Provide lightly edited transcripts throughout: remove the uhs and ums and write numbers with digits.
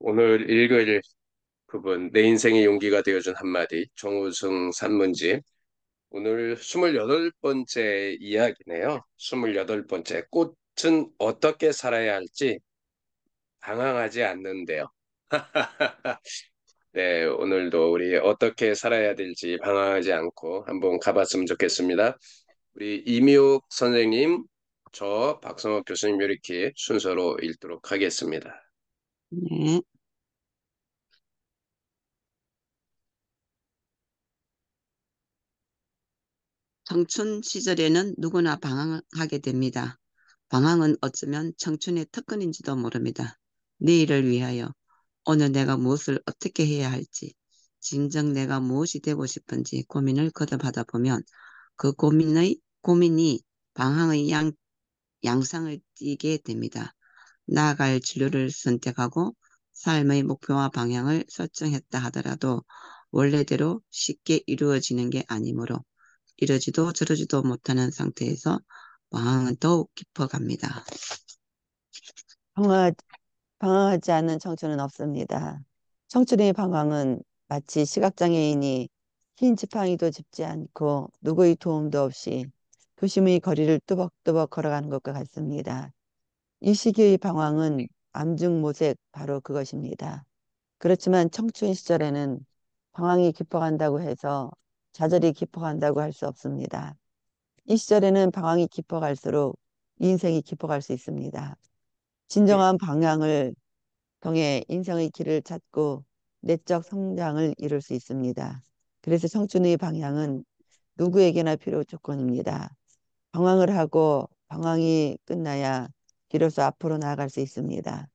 오늘 읽을 부분, 내 인생의 용기가 되어준 한마디, 정우승 산문집. 오늘 28번째 이야기네요. 28번째. 꽃은 어떻게 살아야 할지 방황하지 않는데요. 네, 오늘도 우리 어떻게 살아야 될지 방황하지 않고 한번 가봤으면 좋겠습니다. 우리 이미옥 선생님, 저 박성호 교수님 이렇게 순서로 읽도록 하겠습니다. 네. 청춘 시절에는 누구나 방황하게 됩니다. 방황은 어쩌면 청춘의 특권인지도 모릅니다. 내일을 위하여 오늘 내가 무엇을 어떻게 해야 할지, 진정 내가 무엇이 되고 싶은지 고민을 거듭하다 보면 그 고민이 방황의 양상을 띠게 됩니다. 나아갈 진로를 선택하고 삶의 목표와 방향을 설정했다 하더라도 원래대로 쉽게 이루어지는 게 아니므로 이러지도 저러지도 못하는 상태에서 방황은 더욱 깊어갑니다. 방황하, 방황하지 않는 청춘은 없습니다. 청춘의 방황은 마치 시각장애인이 흰 지팡이도 짚지 않고 누구의 도움도 없이 도심의 거리를 뚜벅뚜벅 걸어가는 것과 같습니다. 이 시기의 방황은 암중모색 바로 그것입니다. 그렇지만 청춘 시절에는 방황이 깊어간다고 해서 좌절이 깊어간다고 할 수 없습니다. 이 시절에는 방황이 깊어갈수록 인생이 깊어갈 수 있습니다. 진정한 방향을 통해 인생의 길을 찾고 내적 성장을 이룰 수 있습니다. 그래서 청춘의 방향은 누구에게나 필요 조건입니다. 방황을 하고 방황이 끝나야 비로소 앞으로 나아갈 수 있습니다.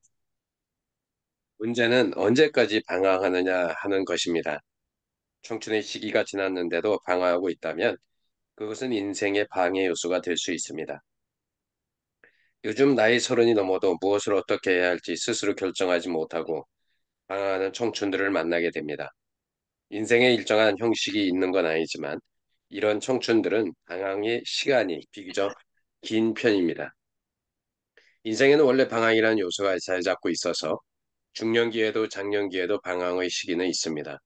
문제는 언제까지 방황하느냐 하는 것입니다. 청춘의 시기가 지났는데도 방황하고 있다면 그것은 인생의 방해 요소가 될 수 있습니다. 요즘 나이 30이 넘어도 무엇을 어떻게 해야 할지 스스로 결정하지 못하고 방황하는 청춘들을 만나게 됩니다. 인생에 일정한 형식이 있는 건 아니지만 이런 청춘들은 방황의 시간이 비교적 긴 편입니다. 인생에는 원래 방황이라는 요소가 잘 잡고 있어서 중년기에도 장년기에도 방황의 시기는 있습니다.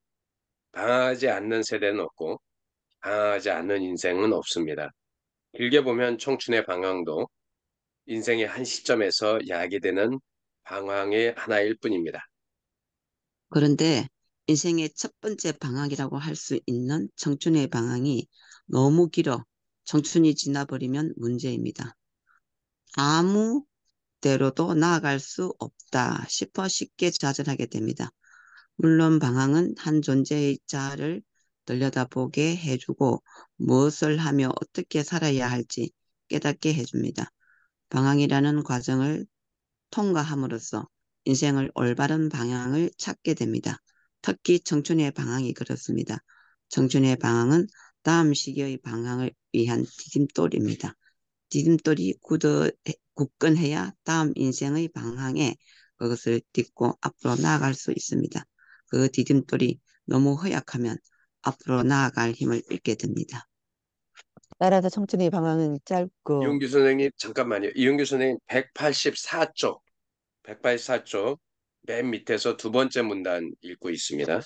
방황하지 않는 세대는 없고 방황하지 않는 인생은 없습니다. 길게 보면 청춘의 방황도 인생의 한 시점에서 야기되는 방황의 하나일 뿐입니다. 그런데 인생의 첫 번째 방황이라고 할 수 있는 청춘의 방황이 너무 길어 청춘이 지나버리면 문제입니다. 아무 대로도 나아갈 수 없다 싶어 쉽게 좌절하게 됩니다. 물론 방황은 한 존재의 자아를 들여다보게 해주고 무엇을 하며 어떻게 살아야 할지 깨닫게 해줍니다. 방황이라는 과정을 통과함으로써 인생을 올바른 방향을 찾게 됩니다. 특히 청춘의 방황이 그렇습니다. 청춘의 방황은 다음 시기의 방향을 위한 디딤돌입니다. 디딤돌이 굳건해야 다음 인생의 방향에 그것을 딛고 앞으로 나아갈 수 있습니다. 그 디딤돌이 너무 허약하면 앞으로 나아갈 힘을 잃게 됩니다. 따라서 청춘의 방황은 짧고 이용규 선생님, 잠깐만요. 이용규 선생님 184쪽, 184쪽 맨 밑에서 두 번째 문단 읽고 있습니다. 네,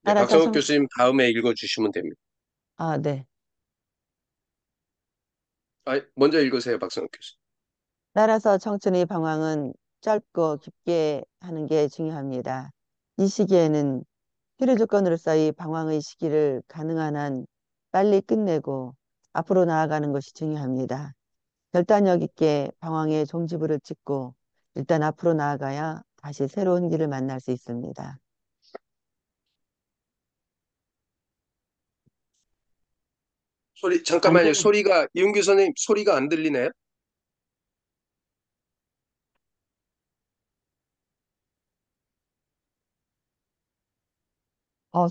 따라서 박성욱 청, 교수님 다음에 읽어주시면 됩니다. 아, 네. 먼저 읽으세요, 박성욱 교수님. 따라서 청춘의 방황은 짧고 깊게 하는 게 중요합니다. 이 시기에는 필요 조건으로서의 방황의 시기를 가능한 한 빨리 끝내고 앞으로 나아가는 것이 중요합니다. 결단력 있게 방황의 종지부를 찍고 일단 앞으로 나아가야 다시 새로운 길을 만날 수 있습니다. 잠깐만요. 안전, 소리가, 이용규 선생님 소리가 안 들리네요?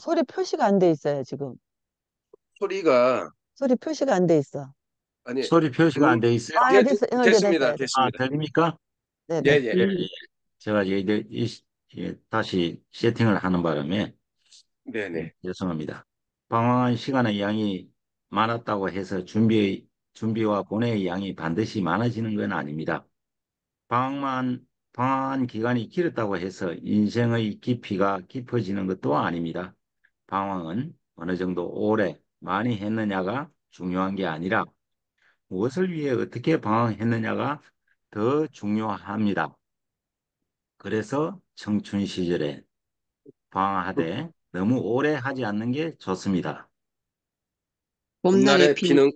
소리 표시가 안 돼 있어요, 지금. 소리가, 소리 표시가 안 돼 있어. 아니, 소리 표시가 안 음, 돼 있어요? 아, 됐어. 네, 됐습니다. 됐어요. 됐어요. 아, 됐습니다. 들립니까? 예, 네네. 예, 예, 예. 예. 제가 다시 세팅을 하는 바람에 네네. 죄송합니다. 방황한 시간의 양이 많았다고 해서 준비와 고뇌의 양이 반드시 많아지는 건 아닙니다. 방황만 방황한 기간이 길었다고 해서 인생의 깊이가 깊어지는 것도 아닙니다. 방황은 어느 정도 오래 많이 했느냐가 중요한 게 아니라 무엇을 위해 어떻게 방황했느냐가 더 중요합니다. 그래서 청춘 시절에 방황하되 너무 오래 하지 않는 게 좋습니다. 봄날에 봄날에 피는 피는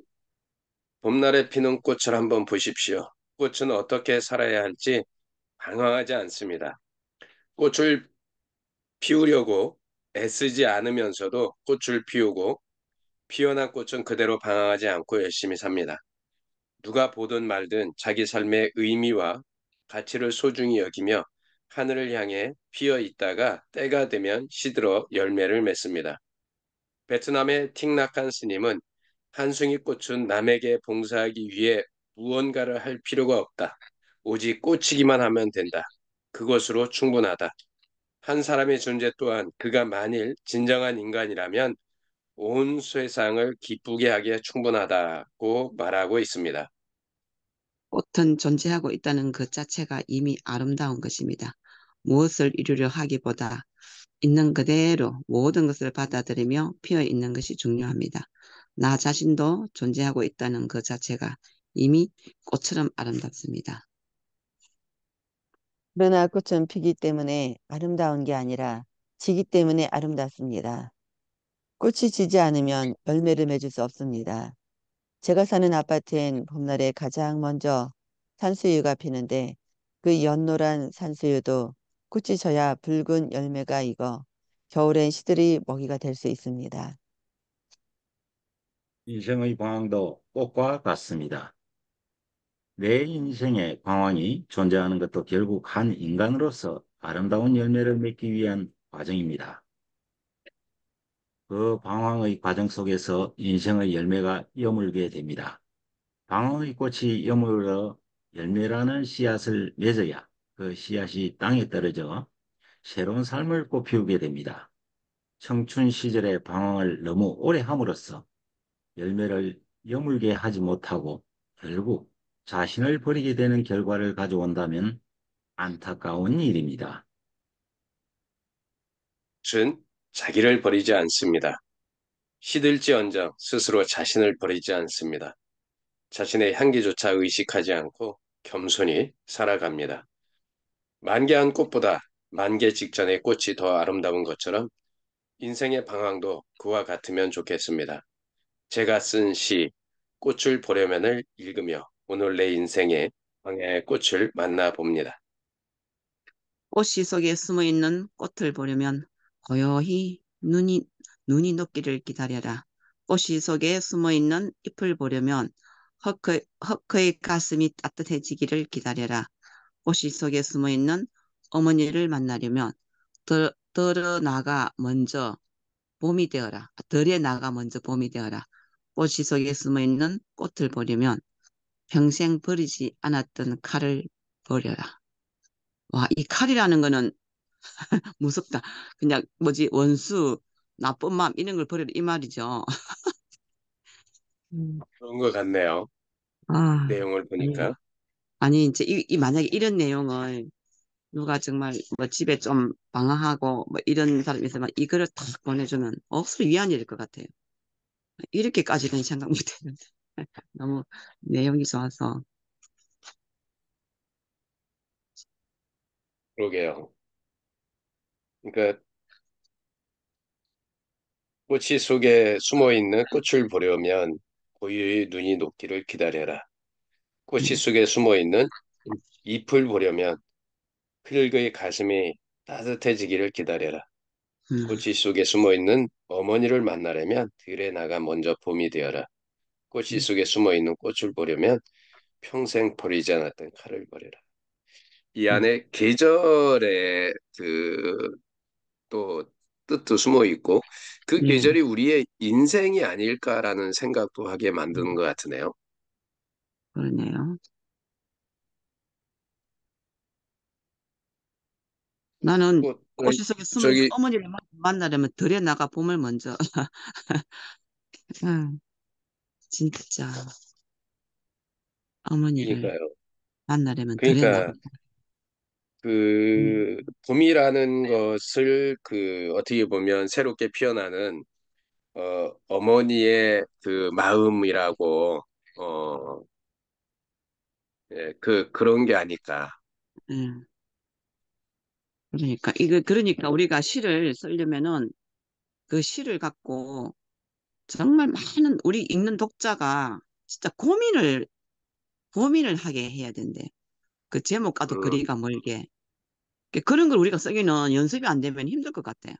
봄날에 피는 꽃을 한번 보십시오. 꽃은 어떻게 살아야 할지 방황하지 않습니다. 꽃을 피우려고 애쓰지 않으면서도 꽃을 피우고 피어난 꽃은 그대로 방황하지 않고 열심히 삽니다. 누가 보든 말든 자기 삶의 의미와 가치를 소중히 여기며 하늘을 향해 피어 있다가 때가 되면 시들어 열매를 맺습니다. 베트남의 틱낙한 스님은 한 송이 꽃은 남에게 봉사하기 위해 무언가를 할 필요가 없다. 오직 꽂히기만 하면 된다. 그것으로 충분하다. 한 사람의 존재 또한 그가 만일 진정한 인간이라면 온 세상을 기쁘게 하기에 충분하다고 말하고 있습니다. 꽃은 존재하고 있다는 것 자체가 이미 아름다운 것입니다. 무엇을 이루려 하기보다 있는 그대로 모든 것을 받아들이며 피어 있는 것이 중요합니다. 나 자신도 존재하고 있다는 것 자체가 이미 꽃처럼 아름답습니다. 그러나 꽃은 피기 때문에 아름다운 게 아니라 지기 때문에 아름답습니다. 꽃이 지지 않으면 열매를 맺을 수 없습니다. 제가 사는 아파트엔 봄날에 가장 먼저 산수유가 피는데 그 연노란 산수유도 꽃이 져야 붉은 열매가 익어 겨울엔 시들이 먹이가 될 수 있습니다. 인생의 방황도 꽃과 같습니다. 내 인생의 방황이 존재하는 것도 결국 한 인간으로서 아름다운 열매를 맺기 위한 과정입니다. 그 방황의 과정 속에서 인생의 열매가 여물게 됩니다. 방황의 꽃이 여물어 열매라는 씨앗을 맺어야 그 씨앗이 땅에 떨어져 새로운 삶을 꽃피우게 됩니다. 청춘 시절의 방황을 너무 오래 함으로써 열매를 여물게 하지 못하고 결국 자신을 버리게 되는 결과를 가져온다면 안타까운 일입니다. 은 자기를 버리지 않습니다. 시들지언정 스스로 자신을 버리지 않습니다. 자신의 향기조차 의식하지 않고 겸손히 살아갑니다. 만개한 꽃보다 만개 직전의 꽃이 더 아름다운 것처럼 인생의 방황도 그와 같으면 좋겠습니다. 제가 쓴 시 꽃을 보려면을 읽으며 오늘 내 인생의 방향의 꽃을 만나봅니다. 꽃씨 속에 숨어 있는 꽃을 보려면 고요히 눈이 녹기를 기다려라. 꽃씨 속에 숨어 있는 잎을 보려면 헉의 가슴이 따뜻해지기를 기다려라. 꽃씨 속에 숨어 있는 어머니를 만나려면 덜어 나가 먼저 봄이 되어라. 덜에 나가 먼저 봄이 되어라. 꽃씨 속에 숨어 있는 꽃을 보려면 평생 버리지 않았던 칼을 버려라. 와, 이 칼이라는 거는 무섭다. 그냥 뭐지, 원수, 나쁜 마음 이런 걸 버려라 이 말이죠. 음. 그런 것 같네요. 아, 내용을 아니, 보니까. 아니 이제 만약에 이런 내용을 누가 정말 뭐 집에 좀 방황하고 뭐 이런 사람이 있으면 이거를 딱 보내주면 억수로 위안이 될 것 같아요. 이렇게까지는 생각 못 했는데. 너무 내용이 좋아서. 그러게요. 그러니까 꽃이 속에 숨어 있는 꽃을 보려면 고유의 눈이 녹기를 기다려라. 꽃이 음, 속에 숨어 있는 잎을 보려면 흙의 가슴이 따뜻해지기를 기다려라. 음, 꽃이 속에 숨어 있는 어머니를 만나려면 들에 나가 먼저 봄이 되어라. 꽃이 음, 속에 숨어 있는 꽃을 보려면 평생 버리지 않았던 칼을 버려라. 이 음, 안에 계절의 그 또 뜻도 숨어 있고 그 네, 계절이 우리의 인생이 아닐까라는 생각도 하게 만드는 음, 것 같으네요. 그러네요. 나는 또 꽃이 속에 숨어 있는 저기 어머니를 만나려면 들에 나가 봄을 먼저. 음, 진짜 어머니를 그러니까요. 만나려면 들에 나가. 그러니까 음, 그 봄이라는 것을 그 어떻게 보면 새롭게 피어나는 어머니의 그 마음이라고 어, 예, 그런 게 아닐까. 예. 그러니까 우리가 시를 쓰려면은 그 시를 갖고 정말 많은 우리 읽는 독자가 진짜 고민을 하게 해야 된대. 그 제목과도 음, 거리가 멀게. 그런 걸 우리가 쓰기는 연습이 안 되면 힘들 것 같아요.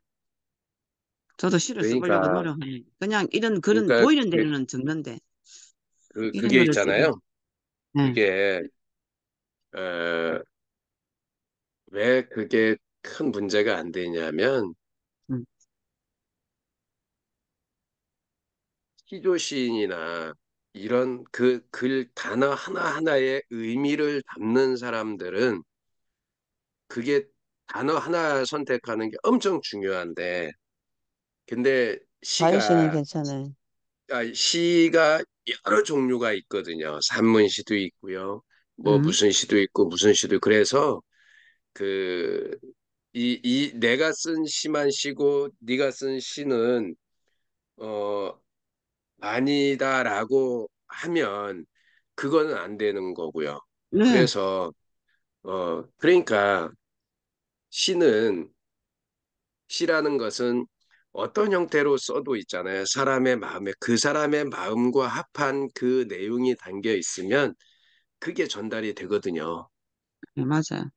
저도 시를 써보려고 그러니까 노력하니 그냥 이런 그런 그러니까 보이는 대로는 적는데 이런 그게 거를 쓰기. 있잖아요. 네. 그게 어, 왜 그게 큰 문제가 안 되냐면 음, 시조시인이나 이런 그 글 단어 하나하나의 의미를 담는 사람들은 그게 단어 하나 선택하는 게 엄청 중요한데 근데 가인 씨는 괜찮아요. 시가 여러 종류가 있거든요. 산문시도 있고요. 뭐 음, 무슨 시도 있고 무슨 시도 그래서 그 내가 쓴 시만 시고 네가 쓴 시는 어 아니다라고 하면 그거는 안 되는 거고요. 네, 그래서 그러니까 시는 시라는 것은 어떤 형태로 써도 있잖아요. 사람의 마음에 그 사람의 마음과 합한 그 내용이 담겨 있으면 그게 전달이 되거든요. 네, 맞아요.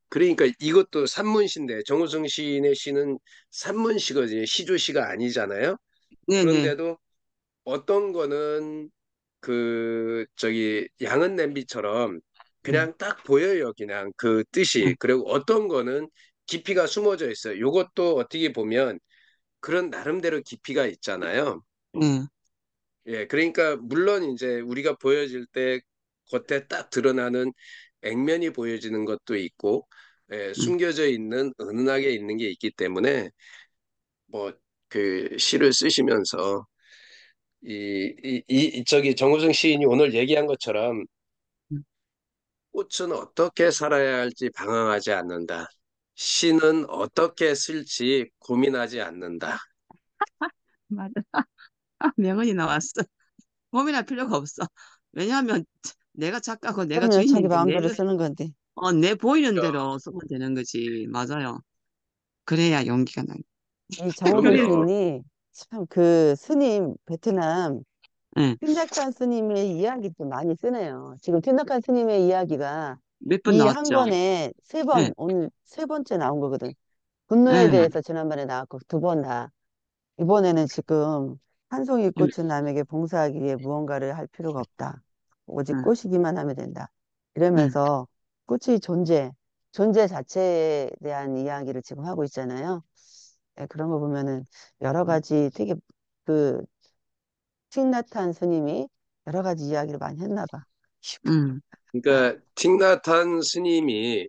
그러니까 이것도 산문시인데 정우성 시인의 시는 산문시거든요. 시조시가 아니잖아요. 네네. 그런데도 어떤 거는 그 저기 양은 냄비처럼 음, 그냥 딱 보여요. 그냥 그 뜻이. 음, 그리고 어떤 거는 깊이가 숨어져 있어요. 요것도 어떻게 보면 그런 나름대로 깊이가 있잖아요. 네, 예, 그러니까 물론 이제 우리가 보여질 때 겉에 딱 드러나는 액면이 보여지는 것도 있고 예, 음, 숨겨져 있는 은은하게 있는 게 있기 때문에 뭐 그 시를 쓰시면서 저기 정우성 시인이 오늘 얘기한 것처럼 음. 꽃은 어떻게 살아야 할지 방황하지 않는다. 시는 어떻게 쓸지 고민하지 않는다. 맞아. 명언이 나왔어. 고민할 필요가 없어. 왜냐하면 내가 작가고 내가 그럼요. 자기 주인인데 마음대로 쓰는 건데. 내 보이는 대로 쓰면 되는 거지. 맞아요. 그래야 용기가 나. 이 정호성 그래, 그럼요. 시인이 참 그 스님 베트남 예. 틴자칸 스님의 이야기도 많이 쓰네요. 지금 틴자칸 스님의 이야기가 몇 번 이 한 나왔죠. 권에 세 예, 번, 오늘 세 번째 나온 거거든. 분노에 예, 대해서 지난번에 나왔고 두 번 다. 이번에는 지금 한 송이 예, 꽃은 남에게 봉사하기 위해 무언가를 할 필요가 없다. 오직 예, 꽃이기만 하면 된다. 예, 이러면서 꽃의 존재 자체에 대한 이야기를 지금 하고 있잖아요. 네, 그런 거 보면은 여러 가지 되게 그 틱나탄 스님이 여러 가지 이야기를 많이 했나 봐. 음, 아, 그러니까 틱나탄 스님이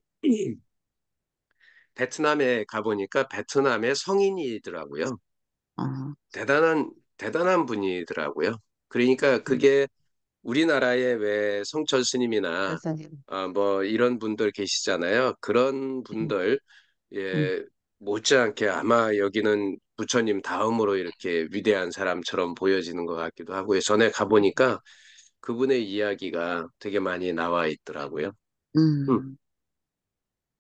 베트남에 가보니까 베트남의 성인이더라고요. 어, 대단한 분이더라고요. 그러니까 음, 그게 우리나라의 왜 성철 스님이나 선생님. 뭐 이런 분들 계시잖아요. 그런 음, 분들 음, 예, 못지않게 아마 여기는 부처님 다음으로 이렇게 위대한 사람처럼 보여지는 것 같기도 하고요. 전에 가보니까 그분의 이야기가 되게 많이 나와 있더라고요. 음. 음.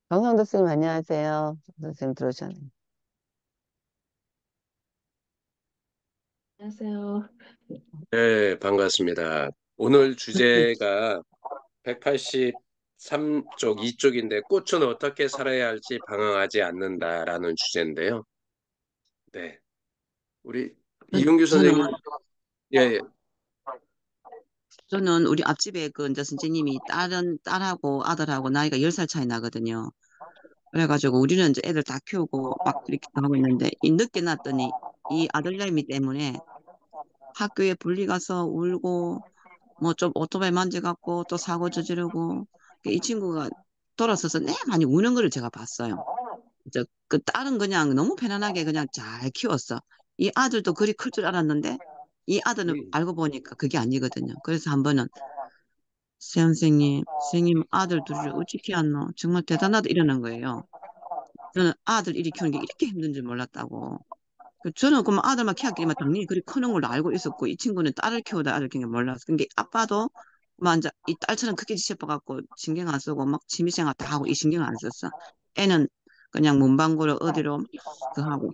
정성도 스님 안녕하세요. 선생님 들어오셨네요. 안녕하세요. 네, 반갑습니다. 오늘 주제가 183쪽 이쪽인데 꽃은 어떻게 살아야 할지 방황하지 않는다라는 주제인데요. 네. 우리 이윤규 저는, 선생님, 예, 예. 저는 우리 앞집에 그 이제 선생님이 딸하고 아들하고 나이가 10살 차이 나거든요. 그래가지고 우리는 이제 애들 다 키우고 막 이렇게 하고 있는데 이 늦게 났더니 이 아들내미 때문에 학교에 분리 가서 울고 뭐 좀 오토바이 만져갖고 또 사고 저지르고 이 친구가 돌아서서 내 많이 우는 거를 제가 봤어요. 그 딸은 그냥 너무 편안하게 그냥 잘 키웠어. 이 아들도 그리 클 줄 알았는데 이 아들은 음, 알고 보니까 그게 아니거든요. 그래서 한 번은 선생님 아들 둘을 어찌 키웠노? 정말 대단하다 이러는 거예요. 저는 아들 이리 키우는 게 이렇게 힘든 줄 몰랐다고. 저는 그럼 아들만 키웠기만 당연히 그리 크는 걸로 알고 있었고 이 친구는 딸을 키우다 아들 키우는 게 몰랐어. 근데 아빠도 막 이제 이 딸처럼 크게 지쳐갖고 신경 안 쓰고 막 취미생활 다 하고 이 신경 안 썼어. 애는 그냥 문방구로 어디로 그 하고.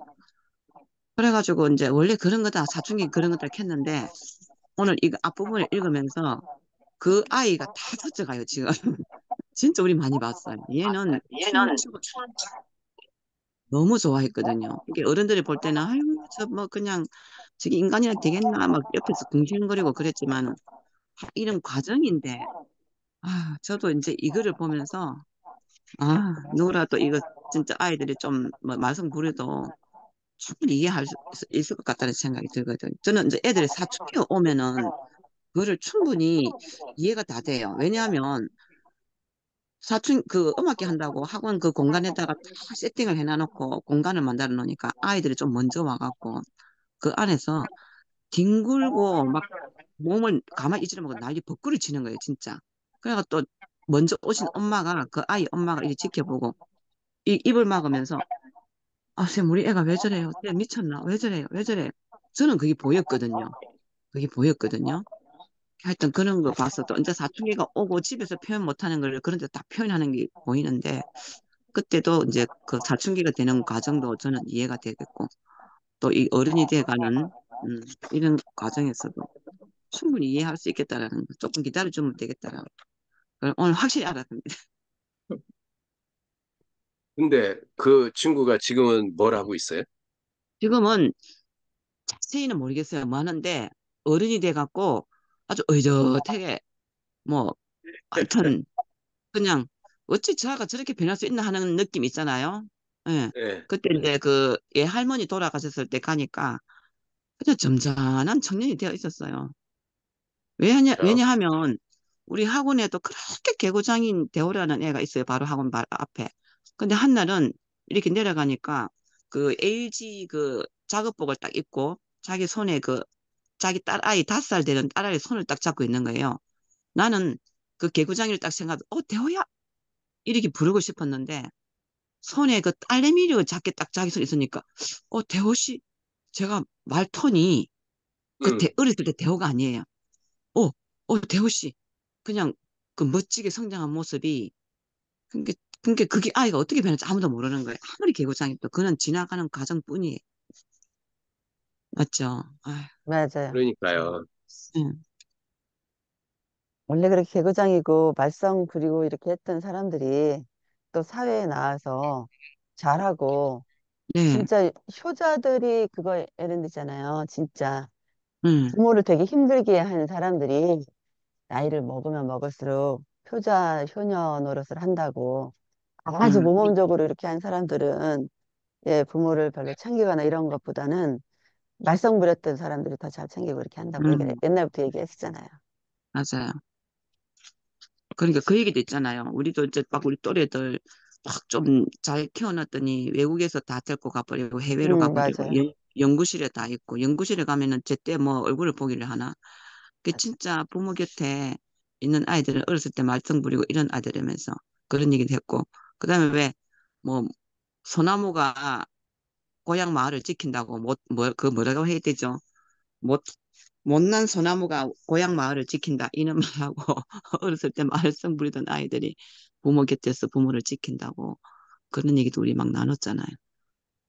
그래가지고 이제 원래 그런 거다 사춘기 그런 거다 했는데 오늘 이거 앞부분을 읽으면서 그 아이가 다 젖어가요 지금. 진짜 우리 많이 봤어요. 얘는 춤추고 너무 좋아했거든요. 이게 어른들이 볼 때는 아유 저 뭐 그냥 저게 인간이나 되겠나 막 옆에서 궁시렁거리고 그랬지만 이런 과정인데 저도 이제 이거를 보면서 누구라도 이거 진짜 아이들이 좀 뭐 말썽 부려도 충분히 이해할 수 있을 것 같다는 생각이 들거든요. 저는 이제 애들이 사춘기가 오면은 그거를 충분히 이해가 다 돼요. 왜냐하면 그 음악회 한다고 학원 그 공간에다가 다 세팅을 해놔놓고 공간을 만들어 놓으니까 아이들이 좀 먼저 와갖고 그 안에서 뒹굴고 막 몸을 가만히 있지를 못하고 난리 버꾸리 치는 거예요, 진짜. 그래가 또 먼저 오신 엄마가 그 아이 엄마가 이렇게 지켜보고 이 입을 막으면서 쌤 우리 애가 왜 저래요? 쌤 미쳤나? 왜 저래요? 왜 저래요? 저는 그게 보였거든요. 그게 보였거든요. 하여튼 그런 거 봐서 또 이제 사춘기가 오고 집에서 표현 못하는 걸 그런 데 다 표현하는 게 보이는데 그때도 이제 그 사춘기가 되는 과정도 저는 이해가 되겠고 또 이 어른이 돼가는 이런 과정에서도 충분히 이해할 수 있겠다라는 거 조금 기다려주면 되겠다라고 그걸 오늘 확실히 알았습니다. 근데 그 친구가 지금은 뭘 하고 있어요? 지금은 자세히는 모르겠어요. 뭐 하는데 어른이 돼갖고 아주 의젓하게 뭐 하여튼 그냥 어찌 저가 저렇게 변할 수 있나 하는 느낌 있잖아요. 예. 예. 그때 이제 그 애 할머니 돌아가셨을 때 가니까 그냥 점잖은 청년이 되어 있었어요. 그렇죠. 왜냐하면 우리 학원에도 그렇게 개구장인 대호라는 애가 있어요. 바로 학원 바로 앞에. 근데 한 날은 이렇게 내려가니까 그 LG 그 작업복을 딱 입고 자기 손에 그 자기 딸아이 5살 되는 딸아이 손을 딱 잡고 있는 거예요. 나는 그 개구장이를 딱 생각하고 대호야 이렇게 부르고 싶었는데 손에 그 딸내미를 작게 딱 자기 손에 있으니까 대호 씨 제가 말 톤이 응. 어렸을 때 대호가 아니에요. 대호 씨 그냥 그 멋지게 성장한 모습이 그게 그게 아이가 어떻게 변할지 아무도 모르는 거예요. 아무리 개구장이도 그는 지나가는 과정뿐이에요. 맞죠? 아휴, 맞아요. 그러니까요. 응. 원래 그렇게 개구장이고 말썽 부리고 이렇게 했던 사람들이 또 사회에 나와서 잘하고 네, 진짜 효자들이 그거 예를 들잖아요. 진짜 응, 부모를 되게 힘들게 한 사람들이 나이를 먹으면 먹을수록 효자, 효녀 노릇을 한다고 아주 응, 모범적으로 이렇게 한 사람들은 예, 부모를 별로 챙기거나 이런 것보다는 말썽 부렸던 사람들이 더 잘 챙기고 이렇게 한다고 응, 옛날부터 얘기했었잖아요. 맞아요. 그러니까 그 얘기도 있잖아요. 우리도 이제 막 우리 또래들 막 좀 잘 키워놨더니 외국에서 다 데리고 가버리고 해외로 가버리고 맞아요. 연구실에 다 있고 연구실에 가면은 제때 뭐 얼굴을 보기를 하나. 그 진짜 부모 곁에 있는 아이들은 어렸을 때 말썽 부리고 이런 아이들이면서 그런 얘기도 했고 그다음에 왜 뭐 소나무가 고향 마을을 지킨다고 그 뭐라고 해야 되죠? 못 못난 소나무가 고향 마을을 지킨다 이런 말하고 어렸을 때 말썽 부리던 아이들이 부모 곁에서 부모를 지킨다고 그런 얘기도 우리 막 나눴잖아요.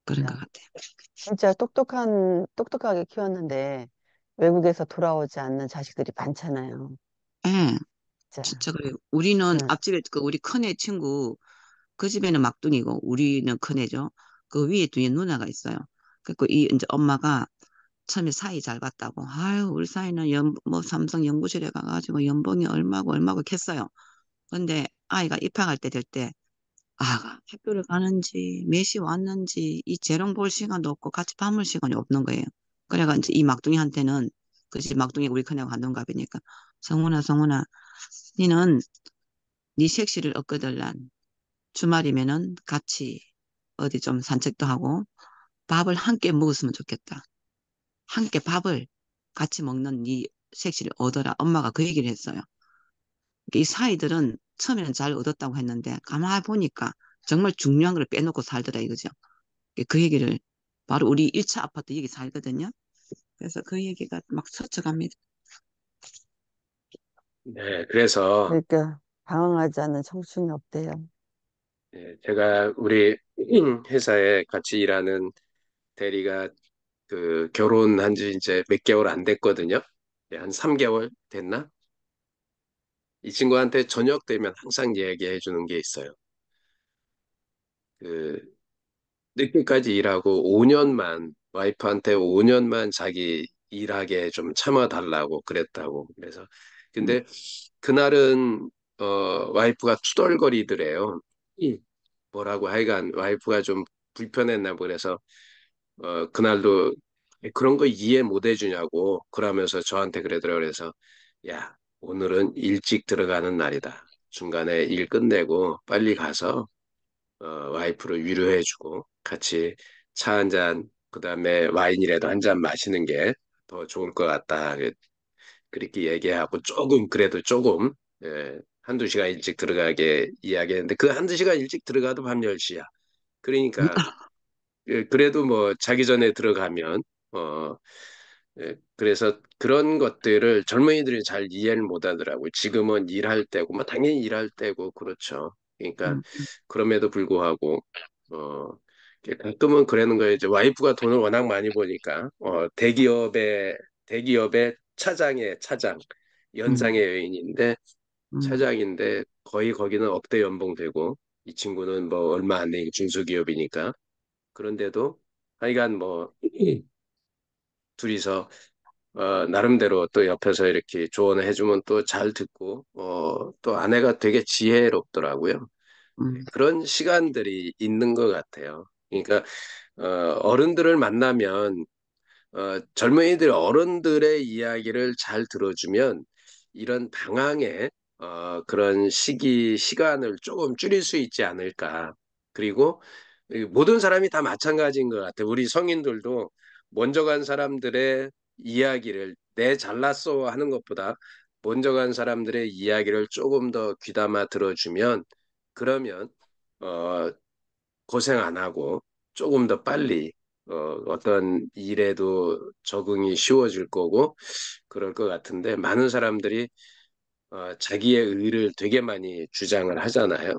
그런 것 맞아. 같아요. 진짜 똑똑하게 키웠는데 외국에서 돌아오지 않는 자식들이 많잖아요. 예, 진짜. 진짜 그래요. 우리는 응, 앞집에 그 우리 큰애 친구 그 집에는 막둥이고 우리는 큰애죠. 그 위에 뒤에 누나가 있어요. 그리고 이 이제 엄마가 처음에 사이 잘 봤다고. 아유, 우리 사이는 뭐 삼성 연구실에 가가지고 연봉이 얼마고 얼마고 했어요. 근데 아이가 입학할 때 될 때, 학교를 가는지, 몇 시 왔는지, 이 재롱 볼 시간도 없고 같이 밥 먹을 시간이 없는 거예요. 그래가 이제 이 막둥이한테는, 그 집 막둥이 우리 큰애가 한동갑이니까, 성훈아, 니는 네 색시를 얻거들란 주말이면은 같이 어디 좀 산책도 하고 밥을 함께 먹었으면 좋겠다. 함께 밥을 같이 먹는 네 색시를 얻어라. 엄마가 그 얘기를 했어요. 이 사이들은 처음에는 잘 얻었다고 했는데 가만히 보니까 정말 중요한 걸 빼놓고 살더라 이거죠. 그 얘기를 바로 우리 1차 아파트 여기 살거든요. 그래서 그 얘기가 막 스쳐갑니다. 네, 그래서 그러니까 방황하지 않는 청춘이 없대요. 제가 우리 회사에 같이 일하는 대리가 그 결혼한 지 이제 몇 개월 안 됐거든요. 한 3개월 됐나? 이 친구한테 저녁 되면 항상 얘기해 주는 게 있어요. 그 늦게까지 일하고 5년만 와이프한테 5년만 자기 일하게 좀 참아달라고 그랬다고. 그래서 음, 근데 그날은 와이프가 투덜거리더래요. 뭐라고 하여간 와이프가 좀 불편했나 봐. 그래서 그날도 그런 거 이해 못 해주냐고 그러면서 저한테 그러더라고요. 그래서 야, 오늘은 일찍 들어가는 날이다. 중간에 일 끝내고 빨리 가서 와이프를 위로해주고 같이 차 한 잔, 그다음에 와인이라도 한 잔 마시는 게 더 좋을 것 같다. 그렇게 얘기하고 조금 그래도 조금 한두 시간 일찍 들어가게 이야기했는데 그 한두 시간 일찍 들어가도 밤 10시야. 그러니까 그래도 뭐 자기 전에 들어가면 어 그래서 그런 것들을 젊은이들이 잘 이해를 못 하더라고요. 지금은 일할 때고 뭐 당연히 일할 때고 그렇죠. 그러니까 음, 그럼에도 불구하고 어 가끔은 그러는 거예요. 이제 와이프가 돈을 워낙 많이 버니까 대기업의 차장의 차장 음, 연상의 여인인데 음, 차장인데 거의 거기는 억대 연봉 되고 이 친구는 뭐 얼마 안 되는 중소기업이니까 그런데도 하여간 뭐 둘이서 나름대로 또 옆에서 이렇게 조언을 해주면 또 잘 듣고 또 아내가 되게 지혜롭더라고요. 음. 그런 시간들이 있는 것 같아요. 그러니까 어른들을 만나면 젊은이들 어른들의 이야기를 잘 들어주면 이런 방황의 그런 시간을 조금 줄일 수 있지 않을까. 그리고 이 모든 사람이 다 마찬가지인 것 같아요. 우리 성인들도 먼저 간 사람들의 이야기를 내 잘났어 하는 것보다 먼저 간 사람들의 이야기를 조금 더 귀담아 들어주면 그러면 어, 고생 안 하고 조금 더 빨리 어떤 일에도 적응이 쉬워질 거고 그럴 것 같은데 많은 사람들이 자기의 의를 되게 많이 주장을 하잖아요.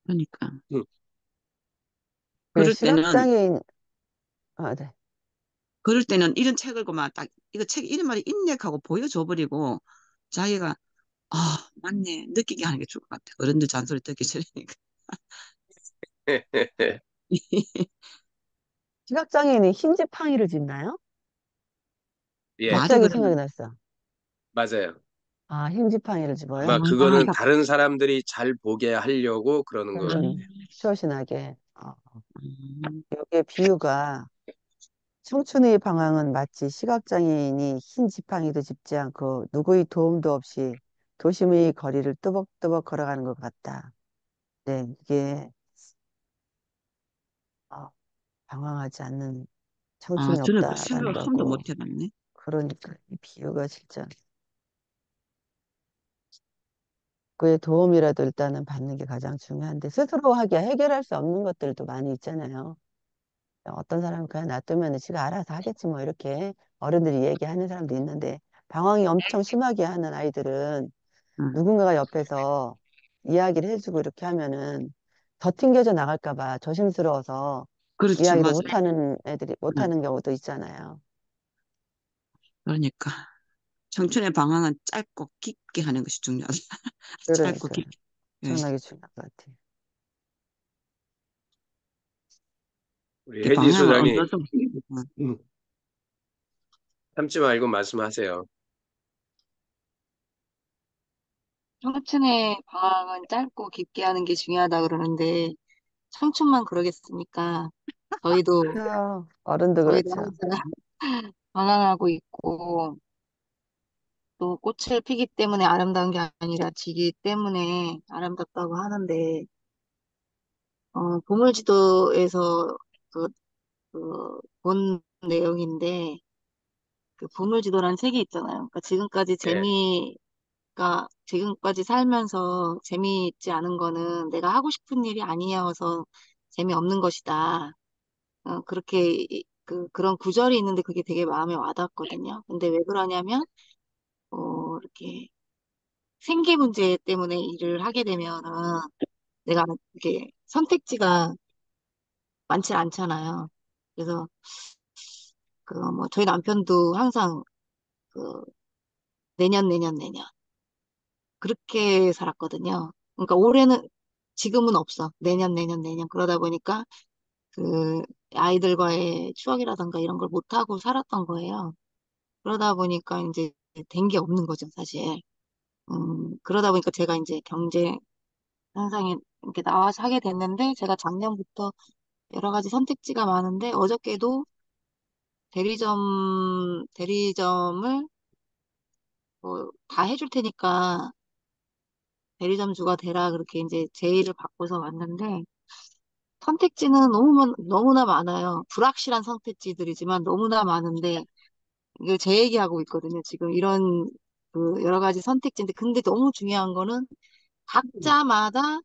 그러니까 음, 그 그럴 때는 시각장애인, 아, 네. 이런 책을 그만 딱 이거 책 이름만 인맥하고 보여줘 버리고 자기가 아 맞네 느끼게 하는 게 좋을 것 같아. 어른들 잔소리 듣기 싫으니까. 시각장애인이 흰지팡이를 짚나요? 예, 맞아 갑자기 생각이 그러면 났어. 맞아요. 아, 흰지팡이를 아마 집어요? 그거는 아, 다른 사람들이 잘 보게 하려고 그러는 것 같아요. 쇼신하게. 음, 여기에 비유가 청춘의 방황은 마치 시각장애인이 흰 지팡이도 짚지 않고 누구의 도움도 없이 도심의 거리를 뚜벅뚜벅 걸어가는 것 같다. 네, 이게 어, 방황하지 않는 청춘이 저는 그 생각을 한 번도 없다란다고. 못 해봤네. 그러니까 이 비유가 진짜 그의 도움이라도 일단은 받는 게 가장 중요한데 스스로 하기야 해결할 수 없는 것들도 많이 있잖아요. 어떤 사람은 그냥 놔두면 지가 알아서 하겠지 뭐 이렇게 어른들이 얘기하는 사람도 있는데 방황이 엄청 심하게 하는 아이들은 응, 누군가가 옆에서 이야기를 해주고 이렇게 하면은 더 튕겨져 나갈까 봐 조심스러워서 그렇지, 이야기를 맞아. 못하는 애들이 응, 못하는 경우도 있잖아요. 그러니까 청춘의 방황은 짧고 깊게 하는 것이 중요하다. 짧고 그러니까 깊게. 예. 엄청나게 중요한 것 같아요. 우리 그 혜지 방향을 소장님 얻어서 응. 음, 참지 말고 말씀하세요. 청춘의 방황은 짧고 깊게 하는 게 중요하다 그러는데 청춘만 그러겠습니까? 저희도 어른도 저희도 그렇죠. 항상 방황하고 있고 또 꽃을 피기 때문에 아름다운 게 아니라 지기 때문에 아름답다고 하는데 보물지도에서 그, 본 내용인데 그 보물지도라는 책이 있잖아요. 그러니까 지금까지 예, 재미가 지금까지 살면서 재미있지 않은 거는 내가 하고 싶은 일이 아니어서 재미없는 것이다. 그렇게 그런 구절이 있는데 그게 되게 마음에 와닿거든요. 근데 왜 그러냐면 이렇게 생계 문제 때문에 일을 하게 되면은 내가 이렇게 선택지가 많지 않잖아요. 그래서 뭐 저희 남편도 항상 그 내년 내년 내년 그렇게 살았거든요. 그러니까 올해는 지금은 없어. 내년 내년 내년 그러다 보니까 그 아이들과의 추억이라든가 이런 걸 못하고 살았던 거예요. 그러다 보니까 이제 된 게 없는 거죠, 사실. 그러다 보니까 제가 이제 경제 현상에 이렇게 나와서 하게 됐는데 제가 작년부터 여러 가지 선택지가 많은데 어저께도 대리점을 뭐 다 해줄 테니까 대리점주가 되라 그렇게 이제 제의를 받고서 왔는데 선택지는 너무나 많아요. 불확실한 선택지들이지만 너무나 많은데 이거 제 얘기하고 있거든요. 지금 이런 그 여러 가지 선택지인데 근데 너무 중요한 거는 각자마다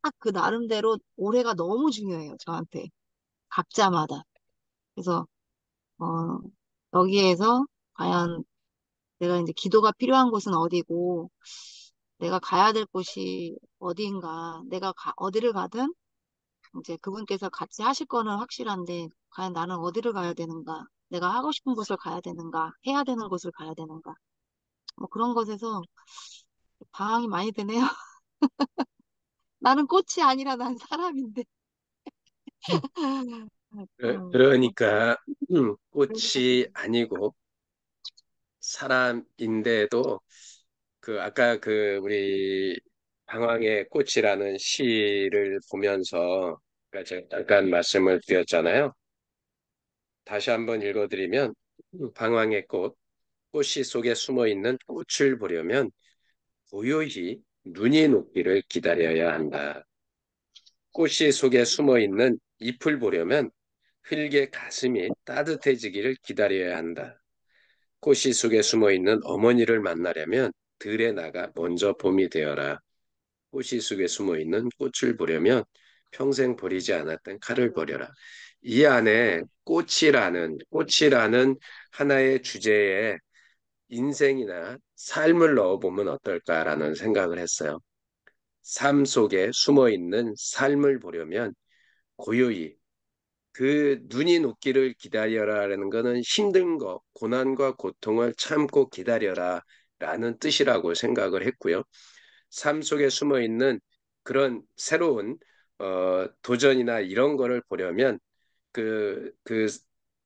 딱 그 나름대로 올해가 너무 중요해요. 저한테 각자마다. 그래서 어 여기에서 과연 내가 이제 기도가 필요한 곳은 어디고 내가 가야 될 곳이 어디인가 내가 어디를 가든 이제 그분께서 같이 하실 거는 확실한데, 과연 나는 어디를 가야 되는가? 내가 하고 싶은 곳을 가야 되는가? 해야 되는 곳을 가야 되는가? 뭐 그런 것에서 방황이 많이 되네요. 나는 꽃이 아니라 난 사람인데. 뭐, 그러니까 그래가지고. 꽃이 아니고 사람인데도 그 아까 그 우리 방황의 꽃이라는 시를 보면서 그러니까 제가 잠깐 말씀을 드렸잖아요. 다시 한번 읽어드리면 방황의 꽃, 꽃씨 속에 숨어 있는 꽃을 보려면 고요히 눈이 녹기를 기다려야 한다. 꽃씨 속에 숨어 있는 잎을 보려면 흙의 가슴이 따뜻해지기를 기다려야 한다. 꽃씨 속에 숨어 있는 어머니를 만나려면 들에 나가 먼저 봄이 되어라. 꽃씨 속에 숨어 있는 꽃을 보려면 평생 버리지 않았던 칼을 버려라. 이 안에 꽃이라는 하나의 주제에 인생이나 삶을 넣어보면 어떨까라는 생각을 했어요. 삶 속에 숨어 있는 삶을 보려면 고요히 그 눈이 녹기를 기다려라라는 것은 힘든 거, 고난과 고통을 참고 기다려라 라는 뜻이라고 생각을 했고요. 삶 속에 숨어 있는 그런 새로운 도전이나 이런 거를 보려면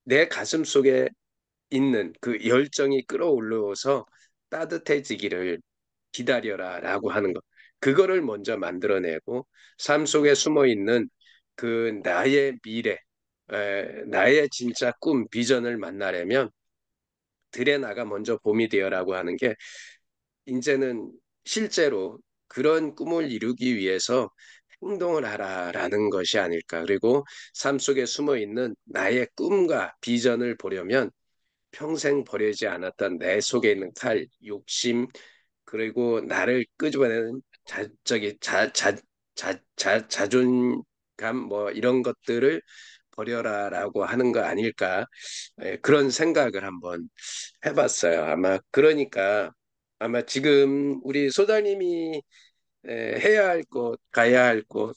내 가슴 속에 있는 그 열정이 끌어올라서 따뜻해지기를 기다려라 라고 하는 것. 그거를 먼저 만들어내고 삶 속에 숨어 있는 그 나의 미래, 나의 진짜 꿈, 비전을 만나려면 들에 나가 먼저 봄이 되어라고 하는 게 이제는 실제로 그런 꿈을 이루기 위해서 행동을 하라라는 것이 아닐까. 그리고 삶 속에 숨어 있는 나의 꿈과 비전을 보려면 평생 버리지 않았던 내 속에 있는 칼, 욕심, 그리고 나를 끄집어내는 자존감 뭐 이런 것들을 버려라라고 하는 거 아닐까. 그런 생각을 한번 해봤어요. 아마 그러니까 아마 지금 우리 소장님이 해야 할 곳, 가야 할 곳,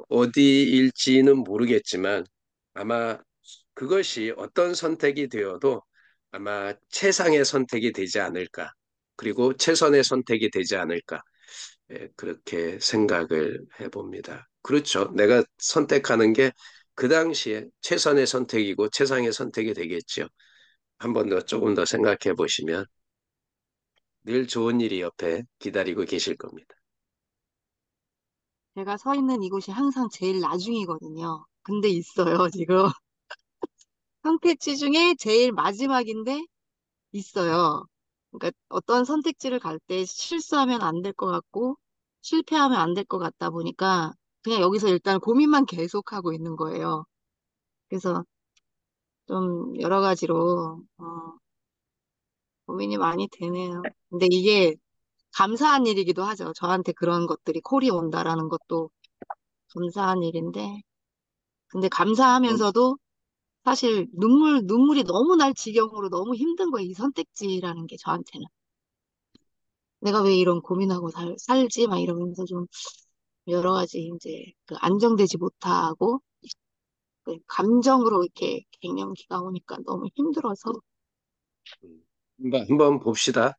어디일지는 모르겠지만 아마 그것이 어떤 선택이 되어도 아마 최상의 선택이 되지 않을까. 그리고 최선의 선택이 되지 않을까. 그렇게 생각을 해봅니다. 그렇죠. 내가 선택하는 게 그 당시에 최선의 선택이고 최상의 선택이 되겠죠. 한 번 더 조금 더 생각해 보시면 늘 좋은 일이 옆에 기다리고 계실 겁니다. 제가 서 있는 이곳이 항상 제일 나중이거든요. 근데 있어요, 지금. 선택지 중에 제일 마지막인데 있어요. 그러니까 어떤 선택지를 갈 때 실수하면 안 될 것 같고 실패하면 안 될 것 같다 보니까 그냥 여기서 일단 고민만 계속하고 있는 거예요. 그래서 좀 여러 가지로 고민이 많이 되네요. 근데 이게 감사한 일이기도 하죠. 저한테 그런 것들이 콜이 온다라는 것도 감사한 일인데, 근데 뭐, 감사하면서도 사실 눈물이 너무 날 지경으로 너무 힘든 거예요. 이 선택지라는 게 저한테는. 내가 왜 이런 고민하고 살지? 막 이러면서 좀 여러 가지 이제 그 안정되지 못하고 그 감정으로 이렇게 갱년기가 오니까 너무 힘들어서. 한번 봅시다.